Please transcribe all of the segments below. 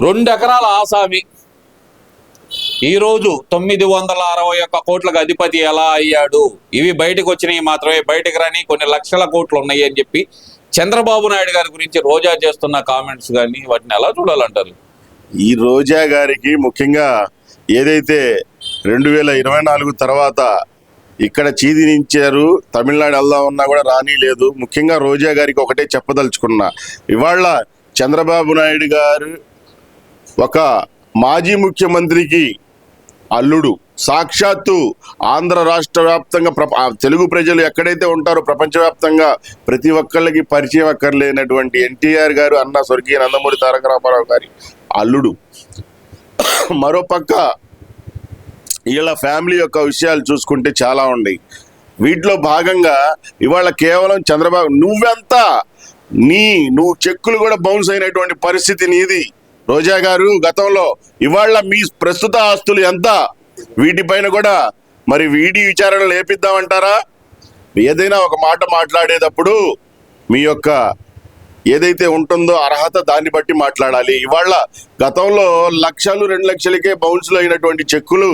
2 ఎకరాల ఆసామి ఈరోజు 961 కోట్లకు అధిపతి ఎలా అయ్యాడు? ఇవి బయటకు వచ్చినాయి మాత్రమే, బయటకు రాని కొన్ని లక్షల కోట్లు ఉన్నాయి అని చెప్పి చంద్రబాబు నాయుడు గారి గురించి రోజా చేస్తున్న కామెంట్స్ కానీ వాటిని ఎలా చూడాలంటారు? ఈ రోజా గారికి ముఖ్యంగా ఏదైతే 2024 తర్వాత ఇక్కడ చీదినించారు, తమిళనాడు వెళ్దాం ఉన్నా కూడా రానిలేదు. ముఖ్యంగా రోజా గారికి ఒకటే చెప్పదలుచుకున్నా, ఇవాళ చంద్రబాబు నాయుడు గారు ఒక మాజీ ముఖ్యమంత్రికి అల్లుడు. సాక్షాత్తు ఆంధ్ర రాష్ట్ర వ్యాప్తంగా తెలుగు ప్రజలు ఎక్కడైతే ఉంటారో ప్రపంచవ్యాప్తంగా ప్రతి ఒక్కళ్ళకి పరిచయం అక్కర్లేనటువంటి ఎన్టీఆర్ గారు అన్న స్వర్గీయ నందమూరి తారక రామారావు గారి అల్లుడు. మరోపక్క వీళ్ళ ఫ్యామిలీ యొక్క విషయాలు చూసుకుంటే చాలా ఉన్నాయి. వీటిలో భాగంగా ఇవాళ కేవలం చంద్రబాబు నువ్వెంత నువ్వు చెక్కులు కూడా బౌన్స్ అయినటువంటి పరిస్థితి నీది రోజా గారు గతంలో. ఇవాళ మీ ప్రస్తుత ఆస్తులు ఎంత? వీటిపైన కూడా మరి వీడి విచారణ లేపిద్దామంటారా? ఏదైనా ఒక మాట మాట్లాడేటప్పుడు మీ యొక్క ఏదైతే ఉంటుందో అర్హత దాన్ని బట్టి మాట్లాడాలి. ఇవాళ గతంలో లక్షలు 2 లక్షలకే బౌన్స్లు అయినటువంటి చెక్కులు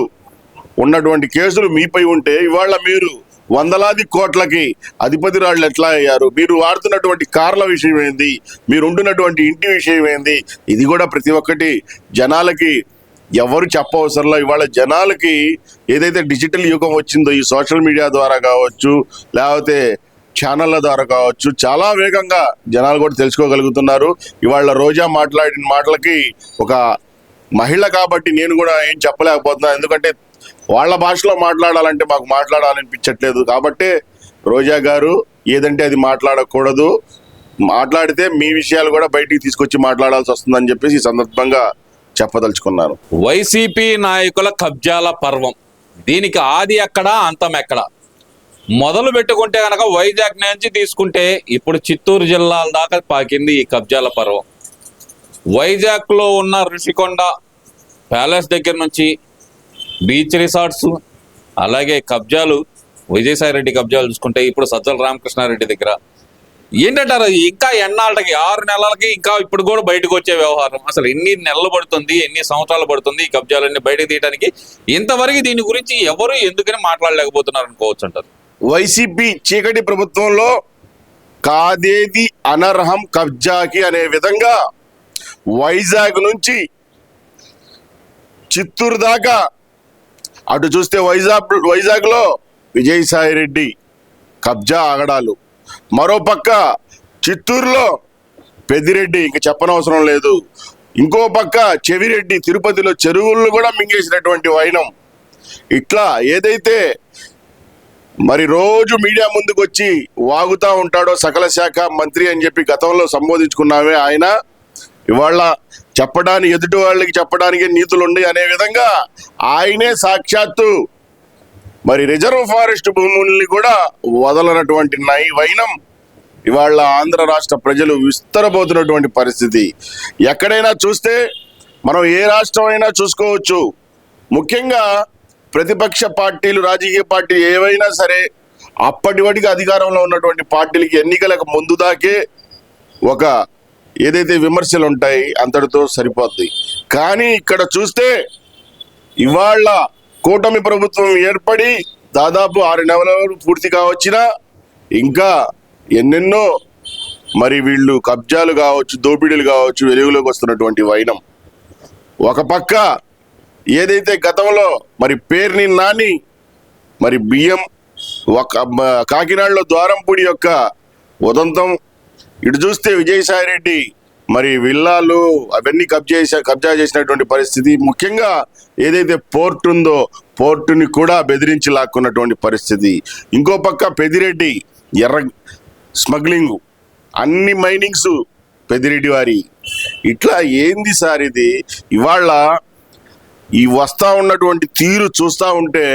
ఉన్నటువంటి కేసులు మీపై ఉంటే ఇవాళ మీరు వందలాది కోట్లకి అధిపతి రాళ్ళు ఎట్లా అయ్యారు? మీరు వాడుతున్నటువంటి కార్ల విషయం ఏంది? మీరు ఉంటున్నటువంటి ఇంటి విషయం ఏంది? ఇది కూడా ప్రతి ఒక్కటి జనాలకి ఎవరు చెప్పవసరంలో. ఇవాళ జనాలకి ఏదైతే డిజిటల్ యుగం వచ్చిందో ఈ సోషల్ మీడియా ద్వారా కావచ్చు, లేకపోతే ఛానళ్ళ ద్వారా కావచ్చు, చాలా వేగంగా జనాలు కూడా తెలుసుకోగలుగుతున్నారు. ఇవాళ రోజా మాట్లాడిన మాటలకి ఒక మహిళ కాబట్టి నేను కూడా ఏం చెప్పలేకపోతున్నాను. ఎందుకంటే వాళ్ళ భాషలో మాట్లాడాలంటే మాకు మాట్లాడాలనిపించట్లేదు. కాబట్టి రోజా గారు ఏదంటే అది మాట్లాడకూడదు, మాట్లాడితే మీ విషయాలు కూడా బయటికి తీసుకొచ్చి మాట్లాడాల్సి వస్తుందని చెప్పేసి ఈ సందర్భంగా చెప్పదలుచుకున్నాను. వైసీపీ నాయకుల కబ్జాల పర్వం, దీనికి ఆది ఎక్కడ అంతం ఎక్కడ? మొదలు పెట్టుకుంటే కనుక వైజాగ్ నుంచి తీసుకుంటే ఇప్పుడు చిత్తూరు జిల్లాల దాకా పాకింది ఈ కబ్జాల పర్వం. వైజాగ్లో ఉన్న ఋషికొండ ప్యాలెస్ దగ్గర నుంచి బీచ్ రిసార్ట్స్, అలాగే కబ్జాలు, విజయసాయి రెడ్డి కబ్జాలు చూసుకుంటే ఇప్పుడు సజ్జల రామకృష్ణారెడ్డి దగ్గర ఏంటంటారు? ఇంకా ఎన్నాళ్ళకి 6 నెలలకి ఇంకా ఇప్పుడు కూడా బయటకు వచ్చే వ్యవహారం. అసలు ఎన్ని నెలలు పడుతుంది, ఎన్ని సంవత్సరాలు పడుతుంది ఈ కబ్జాలన్నీ బయటకు తీయడానికి? ఇంతవరకు దీని గురించి ఎవరు ఎందుకని మాట్లాడలేకపోతున్నారు అనుకోవచ్చు అంటారు? వైసీపీ చీకటి ప్రభుత్వంలో కాదేది అనర్హం కబ్జాకి అనే విధంగా వైజాగ్ నుంచి చిత్తూరు దాకా అటు చూస్తే వైజాగ్లో విజయసాయి రెడ్డి కబ్జా ఆగడాలు, మరోపక్క చిత్తూరులో పెద్దిరెడ్డి ఇంక చెప్పనవసరం లేదు, ఇంకో పక్క చెవిరెడ్డి తిరుపతిలో చెరువులను కూడా మింగేసినటువంటి వైనం. ఇట్లా ఏదైతే మరి రోజు మీడియా ముందుకు వచ్చి వాగుతూ ఉంటాడో సకల శాఖ మంత్రి అని చెప్పి గతంలో సంబోధించుకున్నామే ఆయన, ఇవాళ చెప్పడానికి ఎదుటి వాళ్ళకి చెప్పడానికి నీతులు ఉండి అనే విధంగా ఆయనే సాక్షాత్తు మరి రిజర్వ్ ఫారెస్ట్ భూముల్ని కూడా వదలనటువంటి వైనం ఇవాళ ఆంధ్ర రాష్ట్ర ప్రజలు విస్తరబోతున్నటువంటి పరిస్థితి. ఎక్కడైనా చూస్తే మనం ఏ రాష్ట్రం అయినా చూసుకోవచ్చు, ముఖ్యంగా ప్రతిపక్ష పార్టీలు, రాజకీయ పార్టీలు ఏవైనా సరే అప్పటి అధికారంలో ఉన్నటువంటి పార్టీలకి ఎన్నికలకు ముందు దాకే ఒక ఏదైతే విమర్శలు ఉంటాయి అంతటితో సరిపోద్ది. కానీ ఇక్కడ చూస్తే ఇవాళ కూటమి ప్రభుత్వం ఏర్పడి దాదాపు 6 నెలలు పూర్తి కావచ్చినా ఇంకా ఎన్నెన్నో మరి వీళ్ళు కబ్జాలు కావచ్చు, దోపిడీలు కావచ్చు వెలుగులోకి వస్తున్నటువంటి వైనం. ఒక పక్క ఏదైతే గతంలో మరి పేర్ని నాని మరి బియ్యం కాకినాడలో ద్వారంపూడి యొక్క ఉదంతం, ఇటు చూస్తే విజయసాయి రెడ్డి మరి విల్లాలు అవన్నీ కబ్జా చేసినటువంటి పరిస్థితి. ముఖ్యంగా ఏదైతే పోర్టు ఉందో పోర్టుని కూడా బెదిరించి లాక్కున్నటువంటి పరిస్థితి. ఇంకో పక్క పెద్దిరెడ్డి ఎర్ర స్మగ్లింగ్, అన్ని మైనింగ్స్ పెద్దిరెడ్డి వారి. ఇట్లా ఏంది సార్ ఇది? ఇవాళ ఈ వస్తా ఉన్నటువంటి తీరు చూస్తూ ఉంటే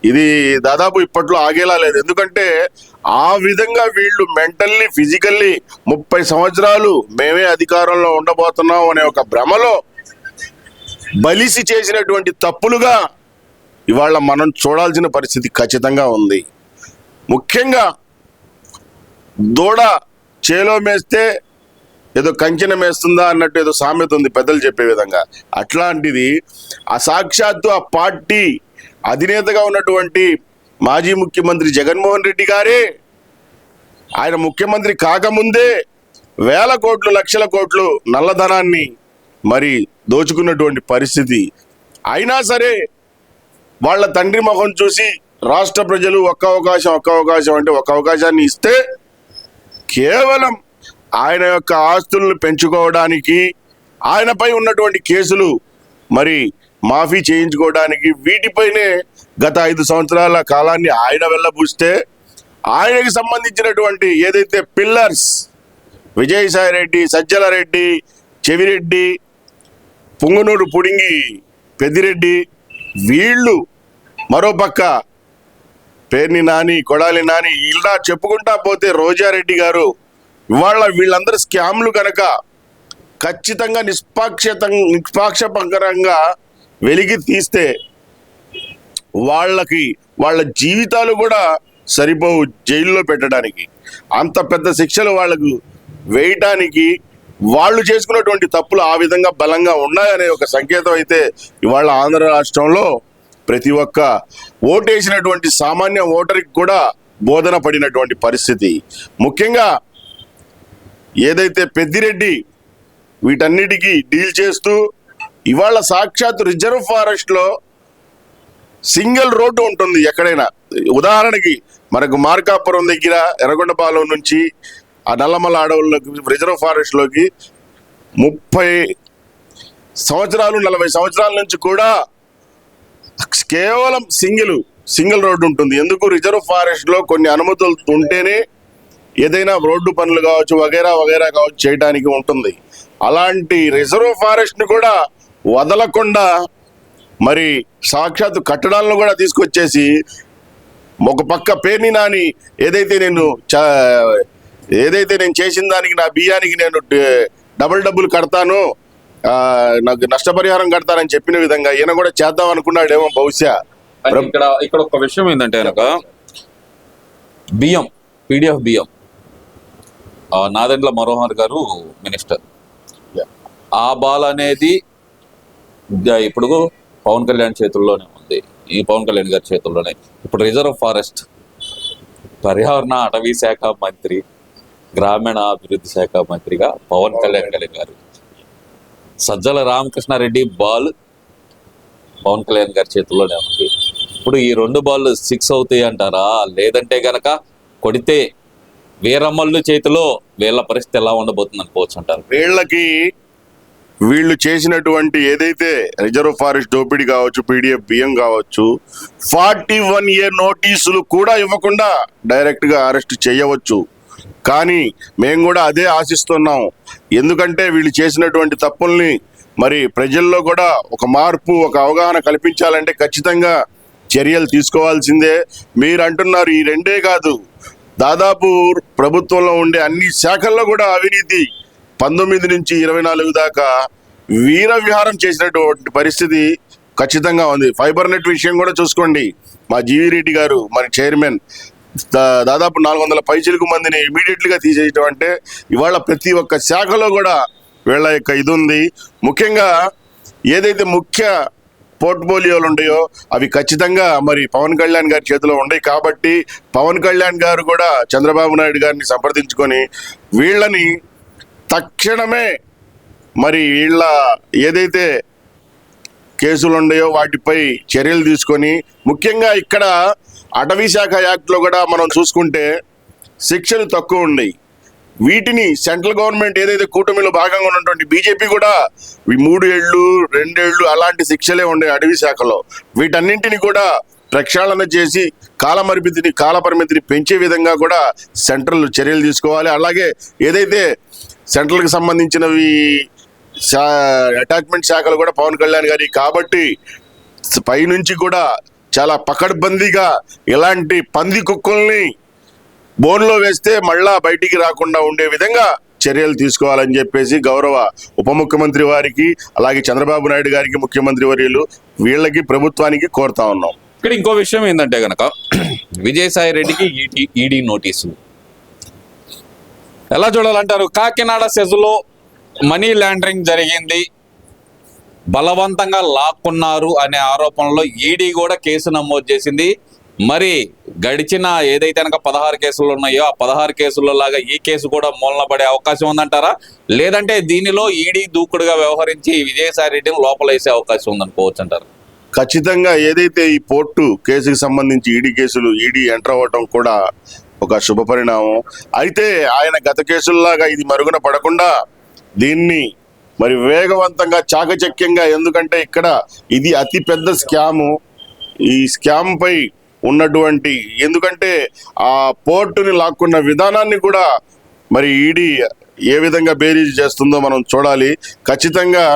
ఇది దాదాపు ఇప్పట్లో ఆగేలా లేదు. ఎందుకంటే ఆ విధంగా వీళ్ళు మెంటల్లీ ఫిజికల్లీ 30 సంవత్సరాలు మేమే అధికారంలో ఉండబోతున్నాం అనే ఒక భ్రమలో బలిసి చేసినటువంటి తప్పులుగా ఇవాళ మనం చూడాల్సిన పరిస్థితి ఖచ్చితంగా ఉంది. ముఖ్యంగా దూడ చేలో మేస్తే ఏదో కంచెనం వేస్తుందా అన్నట్టు ఏదో సామెత ఉంది పెద్దలు చెప్పే విధంగా. అట్లాంటిది సాక్షాత్తు ఆ పార్టీ అధినేతగా ఉన్నటువంటి మాజీ ముఖ్యమంత్రి జగన్మోహన్ రెడ్డి గారే ఆయన ముఖ్యమంత్రి కాకముందే వేల కోట్లు లక్షల కోట్లు నల్లధనాన్ని మరి దోచుకున్నటువంటి పరిస్థితి. అయినా సరే వాళ్ళ తండ్రి మొహం చూసి రాష్ట్ర ప్రజలు ఒక్క అవకాశం అంటే ఒక అవకాశాన్ని ఇస్తే కేవలం ఆయన యొక్క ఆస్తులను పెంచుకోవడానికి, ఆయనపై ఉన్నటువంటి కేసులు మరి మాఫీ చేయించుకోవడానికి, వీటిపైనే గత 5 సంవత్సరాల కాలాన్ని ఆయన వెళ్ళబూస్తే ఆయనకి సంబంధించినటువంటి ఏదైతే పిల్లర్స్ విజయసాయి రెడ్డి, సజ్జల రెడ్డి, చెవిరెడ్డి, పుంగనూరు పుడింగి పెద్దిరెడ్డి, వీళ్ళు మరోపక్క పేర్ని నాని, కొడాలి నాని, ఇలా చెప్పుకుంటా పోతే రోజారెడ్డి గారు, ఇవాళ వీళ్ళందరూ స్కామ్లు కనుక ఖచ్చితంగా నిష్పాక్షపరంగా వెలికి తీస్తే వాళ్ళ జీవితాలు కూడా సరిపోవు జైల్లో పెట్టడానికి. అంత పెద్ద శిక్షలు వాళ్ళకు వేయటానికి వాళ్ళు చేసుకున్నటువంటి తప్పులు ఆ విధంగా బలంగా ఉన్నాయనే ఒక సంకేతం అయితే ఇవాళ ఆంధ్ర రాష్ట్రంలో ప్రతి ఒక్క ఓటేసినటువంటి సామాన్య ఓటరికి కూడా బోధన పడినటువంటి పరిస్థితి. ముఖ్యంగా ఏదైతే పెద్దిరెడ్డి వీటన్నిటికీ డీల్ చేస్తూ ఇవాళ సాక్షాత్ రిజర్వ్ ఫారెస్ట్ లో సింగిల్ రోడ్డు ఉంటుంది ఎక్కడైనా. ఉదాహరణకి మనకు మార్కాపురం దగ్గర ఎర్రగొండపాలెం నుంచి ఆ నల్లమల అడవుల్లోకి రిజర్వ్ ఫారెస్ట్ లోకి 30 సంవత్సరాలు 40 సంవత్సరాల నుంచి కూడా కేవలం సింగిల్ రోడ్డు ఉంటుంది. ఎందుకు? రిజర్వ్ ఫారెస్ట్ లో కొన్ని అనుమతులు ఉంటేనే ఏదైనా రోడ్డు పనులు కావచ్చు, వగైరా కావచ్చు చేయడానికి ఉంటుంది. అలాంటి రిజర్వ్ ఫారెస్ట్ ని కూడా వదలకుండా మరి సాక్షాత్ కట్టడాలను కూడా తీసుకొచ్చేసి ఒక పక్క పేర్ని నాని ఏదైతే నేను చేసిన దానికి నా బియ్యానికి నేను డబుల్ కడతాను, నాకు నష్టపరిహారం కడతానని చెప్పిన విధంగా ఈయన కూడా చేద్దాం అనుకున్నాడేమో బహుశా. ఇక్కడ ఒక విషయం ఏంటంటే కనుక పీడిఎఫ్ బియ్యం నాదెండ్ల మనోహర్ గారు మినిస్టర్, ఆ బాల్ అనేది ఇప్పుడు పవన్ కళ్యాణ్ చేతుల్లోనే ఉంది, ఈ పవన్ కళ్యాణ్ గారి చేతుల్లోనే. ఇప్పుడు రిజర్వ్ ఫారెస్ట్, పర్యావరణ అటవీ శాఖ మంత్రి, గ్రామీణ అభివృద్ధి శాఖ మంత్రిగా పవన్ కళ్యాణ్ గారు, సజ్జల రామకృష్ణారెడ్డి బాల్ పవన్ కళ్యాణ్ గారి చేతుల్లోనే ఉంది. ఇప్పుడు ఈ 2 బాల్ 6 అవుతాయి అంటారా? లేదంటే గనక కొడితే వీరమ్మళ్ళు చేతిలో వీళ్ళ పరిస్థితి ఎలా ఉండబోతుంది అనుకోవచ్చు అంటారు? వీళ్ళు చేసినటువంటి ఏదైతే రిజర్వ్ ఫారెస్ట్ దోపిడీ కావచ్చు, పీడిఎఫ్ బియ్యం కావచ్చు, 41 year నోటీసులు కూడా ఇవ్వకుండా డైరెక్ట్ గా అరెస్ట్ చేయవచ్చు. కానీ మేము కూడా అదే ఆశిస్తున్నాం. ఎందుకంటే వీళ్ళు చేసినటువంటి తప్పుల్ని మరి ప్రజల్లో కూడా ఒక మార్పు, ఒక అవగాహన కల్పించాలంటే ఖచ్చితంగా చర్యలు తీసుకోవాల్సిందే. మీరు అంటున్నారు ఈ 2 కాదు, దాదాపు ప్రభుత్వంలో ఉండే అన్ని శాఖల్లో కూడా అవినీతి 19 నుంచి 24 దాకా వీర విహారం చేసినటువంటి పరిస్థితి ఖచ్చితంగా ఉంది. ఫైబర్ నెట్ విషయం కూడా చూసుకోండి. మా జీవి రెడ్డి గారు మరి చైర్మన్ దాదాపు 400 పైచిలకు మందిని ఇమీడియట్లీగా తీసేయటం అంటే ఇవాళ ప్రతి ఒక్క శాఖలో కూడా వీళ్ళ యొక్క ఇది ఉంది. ముఖ్యంగా ఏదైతే ముఖ్య పోర్ట్ఫోలియోలు ఉన్నాయో అవి ఖచ్చితంగా మరి పవన్ కళ్యాణ్ గారి చేతిలో ఉన్నాయి. కాబట్టి పవన్ కళ్యాణ్ గారు కూడా చంద్రబాబు నాయుడు గారిని సంప్రదించుకొని వీళ్ళని తక్షణమే మరి వీళ్ళ ఏదైతే కేసులు ఉన్నాయో వాటిపై చర్యలు తీసుకొని, ముఖ్యంగా ఇక్కడ అటవీ శాఖ యాక్ట్లో కూడా మనం చూసుకుంటే శిక్షలు తక్కువ ఉన్నాయి. వీటిని సెంట్రల్ గవర్నమెంట్ ఏదైతే కూటమిలో భాగంగా ఉన్నటువంటి బీజేపీ కూడా 3 ఏళ్ళు 2 ఏళ్ళు అలాంటి శిక్షలే ఉండే అటవీ శాఖలో. వీటన్నింటినీ కూడా ప్రక్షాళన చేసి కాలపరిమితిని పెంచే విధంగా కూడా సెంట్రల్ చర్యలు తీసుకోవాలి. అలాగే ఏదైతే సెంట్రల్కి సంబంధించినవి అటాచ్మెంట్ శాఖలు కూడా పవన్ కళ్యాణ్ గారి కాబట్టి పైనుంచి కూడా చాలా పకడ్బందీగా ఇలాంటి పంది కుక్కల్ని బోన్లో వేస్తే మళ్ళా బయటికి రాకుండా ఉండే విధంగా చర్యలు తీసుకోవాలని చెప్పేసి గౌరవ ఉప ముఖ్యమంత్రి వారికి, అలాగే చంద్రబాబు నాయుడు గారికి, ముఖ్యమంత్రి వర్యులు వీళ్ళకి, ప్రభుత్వానికి కోరుతా ఉన్నాం. ఇక్కడ ఇంకో విషయం ఏంటంటే గనక విజయసాయి రెడ్డికి ఈడీ నోటీసు, ఎలా చూడాలంటారు? కాకినాడ సెజ్లో మనీ లాండరింగ్ జరిగింది, బలవంతంగా లాక్కున్నారు అనే ఆరోపణలో ఈడీ కూడా కేసు నమోదు చేసింది. మరి గడిచిన ఏదైతే కనుక 16 కేసులు ఉన్నాయో ఆ 16 కేసుల్లో లాగా ఈ కేసు కూడా మూలన పడే అవకాశం ఉందంటారా? లేదంటే దీనిలో ఈడీ దూకుడుగా వ్యవహరించి విజయసాయి రెడ్డిని లోపలేసే అవకాశం ఉందనుకోవచ్చు అంటారు? ఖచ్చితంగా ఏదైతే ఈ పోర్టు కేసుకి సంబంధించి ఈడీ ఎంటర్ అవ్వటం కూడా ఒక శుభ పరిణామం. అయితే ఆయన గత కేసుల్లాగా ఇది మరుగున పడకుండా దీన్ని మరి వేగవంతంగా చాకచక్యంగా, ఎందుకంటే ఇక్కడ ఇది అతి పెద్ద స్కాము. ఈ స్కామ్ పై ఉన్నటువంటి, ఎందుకంటే ఆ పోర్టుని లాక్కున్న విధానాన్ని కూడా మరి ఈడీ ఏ విధంగా బేరీజ్ చేస్తుందో మనం చూడాలి. ఖచ్చితంగా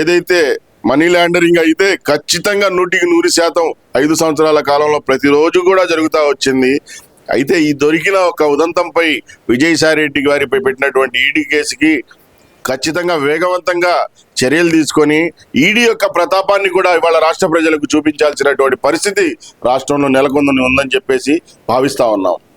ఏదైతే మనీ లాండరింగ్ అయితే ఖచ్చితంగా 100% 5 సంవత్సరాల కాలంలో ప్రతిరోజు కూడా జరుగుతూ వచ్చింది. అయితే ఈ దొరికిన ఒక ఉదంతంపై విజయసాయి రెడ్డి గారిపై పెట్టినటువంటి ఈడీ కేసుకి ఖచ్చితంగా వేగవంతంగా చర్యలు తీసుకొని ఈడీ యొక్క ప్రతాపాన్ని కూడా ఇవాళ రాష్ట్ర ప్రజలకు చూపించాల్సినటువంటి పరిస్థితి రాష్ట్రంలో నెలకొందని ఉందని చెప్పేసి భావిస్తా ఉన్నాం.